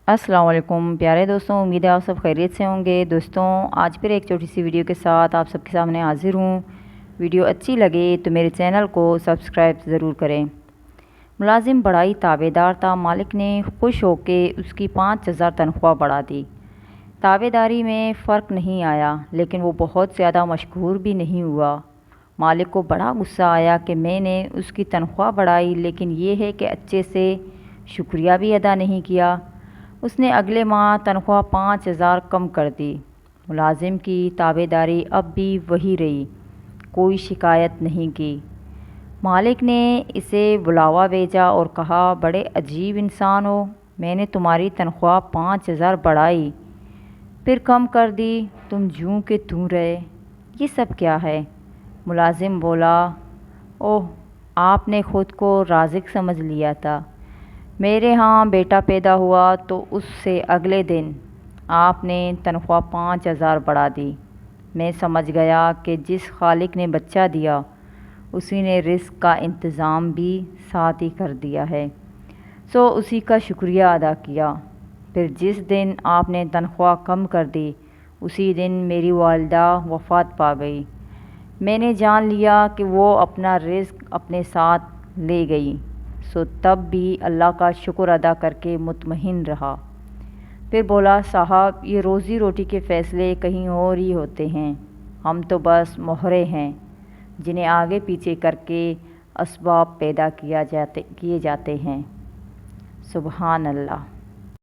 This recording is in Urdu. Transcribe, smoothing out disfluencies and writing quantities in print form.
السلام علیکم پیارے دوستوں، امید ہے آپ سب خیریت سے ہوں گے۔ دوستوں آج پھر ایک چھوٹی سی ویڈیو کے ساتھ آپ سب کے سامنے حاضر ہوں۔ ویڈیو اچھی لگے تو میرے چینل کو سبسکرائب ضرور کریں۔ ملازم بڑا ہی تابع دار تھا۔ مالک نے خوش ہو کے اس کی 5,000 تنخواہ بڑھا دی۔ تابع داری میں فرق نہیں آیا، لیکن وہ بہت زیادہ مشہور بھی نہیں ہوا۔ مالک کو بڑا غصہ آیا کہ میں نے اس کی تنخواہ بڑھائی، لیکن یہ ہے کہ اچھے سے شکریہ بھی ادا نہیں کیا۔ اس نے اگلے ماہ تنخواہ 5,000 کم کر دی۔ ملازم کی تابع داری اب بھی وہی رہی، کوئی شکایت نہیں کی۔ مالک نے اسے بلاوا بھیجا اور کہا، بڑے عجیب انسان ہو، میں نے تمہاری تنخواہ 5,000 بڑھائی، پھر کم کر دی، تم جوں کہ توں رہے، یہ سب کیا ہے؟ ملازم بولا، اوہ، آپ نے خود کو رازق سمجھ لیا تھا۔ میرے ہاں بیٹا پیدا ہوا تو اس سے اگلے دن آپ نے تنخواہ 5,000 بڑھا دی۔ میں سمجھ گیا کہ جس خالق نے بچہ دیا، اسی نے رزق کا انتظام بھی ساتھ ہی کر دیا ہے، سو اسی کا شکریہ ادا کیا۔ پھر جس دن آپ نے تنخواہ کم کر دی، اسی دن میری والدہ وفات پا گئی۔ میں نے جان لیا کہ وہ اپنا رزق اپنے ساتھ لے گئی، سو تب بھی اللہ کا شکر ادا کر کے مطمئن رہا۔ پھر بولا، صاحب، یہ روزی روٹی کے فیصلے کہیں اور ہی ہوتے ہیں، ہم تو بس مہرے ہیں جنہیں آگے پیچھے کر کے اسباب پیدا کیے جاتے ہیں۔ سبحان اللہ۔